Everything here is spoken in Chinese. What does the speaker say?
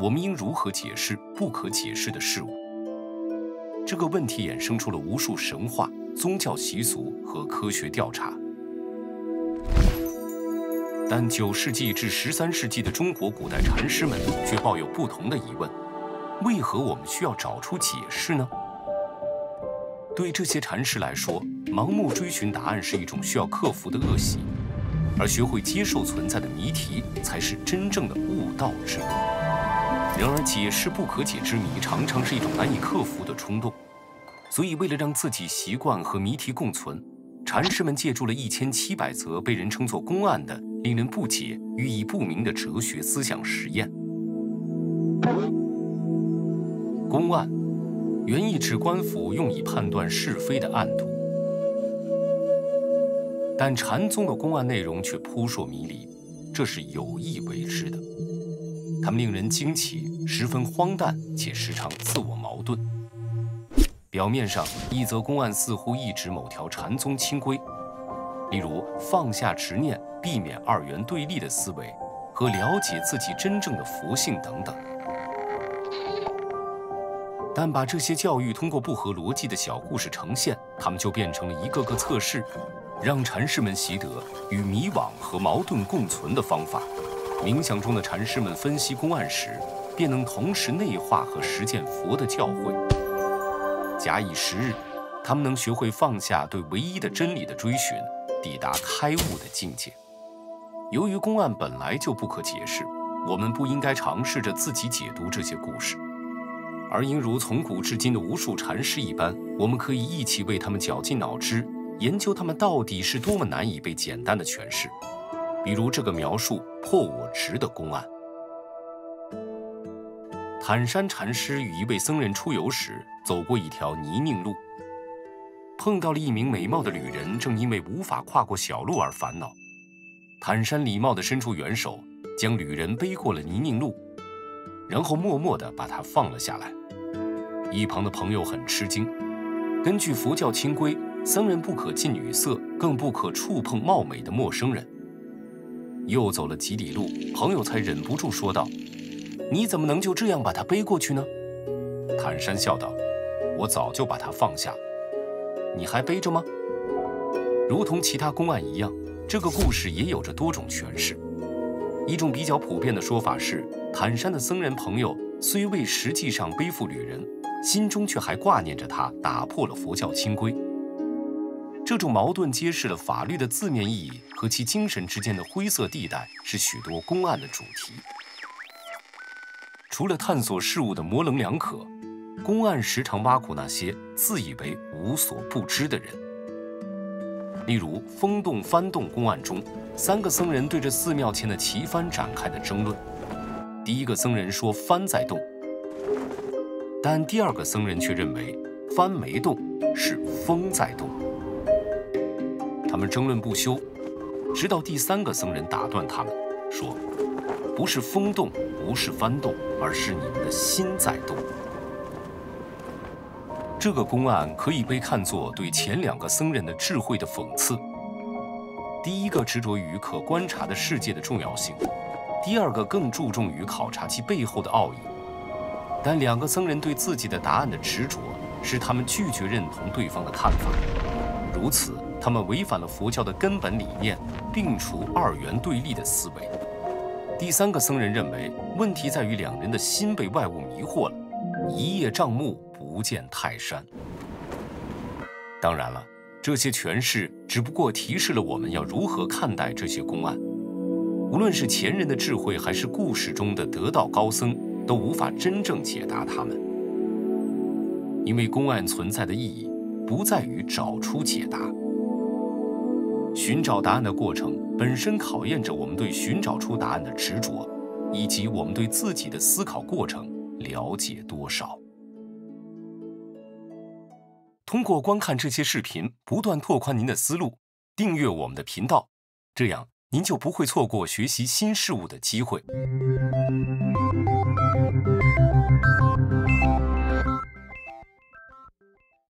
我们应如何解释不可解释的事物？这个问题衍生出了无数神话、宗教习俗和科学调查。但9世纪至13世纪的中国古代禅师们却抱有不同的疑问：为何我们需要找出解释呢？对这些禅师来说，盲目追寻答案是一种需要克服的恶习，而学会接受存在的谜题才是真正的悟道之路。然而，解释不可解之谜常常是一种难以克服的冲动，所以为了让自己习惯和谜题共存，禅师们借助了1700则被人称作公案的令人不解、寓意不明的哲学思想实验。公案原意指官府用以判断是非的案牍，但禅宗的公案内容却扑朔迷离，这是有意为之的。它们令人惊奇，十分荒诞，且时常自我矛盾。表面上，一则公案似乎意指某条禅宗清规，例如放下执念、避免二元对立的思维和了解自己真正的佛性等等。但把这些教育通过不合逻辑的小故事呈现，它们就变成了一个个测试，让禅师们习得与迷惘和矛盾共存的方法。冥想中的禅师们分析公案时，便能同时内化和实践佛的教诲。假以时日，他们能学会放下对唯一的真理的追寻，抵达开悟的境界。由于公案本来就不可解释，我们不应该尝试着自己解读这些故事，而应如从古至今的无数禅师一般，我们可以一起为他们绞尽脑汁，研究他们到底是多么难以被简单的诠释。比如这个描述破我执的公案。坦山禅师与一位僧人出游时，走过一条泥泞路，碰到了一名美貌的旅人，正因为无法跨过小路而烦恼。坦山礼貌地伸出援手，将旅人背过了泥泞路，然后默默地把他放了下来。一旁的朋友很吃惊，根据佛教清规，僧人不可近女色，更不可触碰貌美的陌生人。又走了几里路，朋友才忍不住说道：“你怎么能就这样把他背过去呢？”坦山笑道：“我早就把他放下了，你还背着吗？”如同其他公案一样，这个故事也有着多种诠释。一种比较普遍的说法是，坦山的僧人朋友虽未实际上背负旅人，心中却还挂念着他，打破了佛教清规。这种矛盾揭示了法律的字面意义和其精神之间的灰色地带，是许多公案的主题。除了探索事物的模棱两可，公案时常挖苦那些自以为无所不知的人。例如风洞幡洞公案中，3个僧人对着寺庙前的旗幡展开的争论。第一个僧人说幡在动，但第2个僧人却认为幡没动，是风在动。他们争论不休，直到第3个僧人打断他们，说：“不是风动，不是幡动，而是你们的心在动。”这个公案可以被看作对前2个僧人的智慧的讽刺。第一个执着于可观察的世界的重要性，第2个更注重于考察其背后的奥义。但2个僧人对自己的答案的执着，使他们拒绝认同对方的看法。如此，他们违反了佛教的根本理念，摒除二元对立的思维。第3个僧人认为，问题在于2人的心被外物迷惑了，一叶障目，不见泰山。当然了，这些诠释只不过提示了我们要如何看待这些公案。无论是前人的智慧，还是故事中的得道高僧，都无法真正解答它们。因为公案存在的意义，不在于找出解答。寻找答案的过程本身考验着我们对寻找出答案的执着，以及我们对自己的思考过程了解多少。通过观看这些视频，不断拓宽您的思路，订阅我们的频道，这样您就不会错过学习新事物的机会。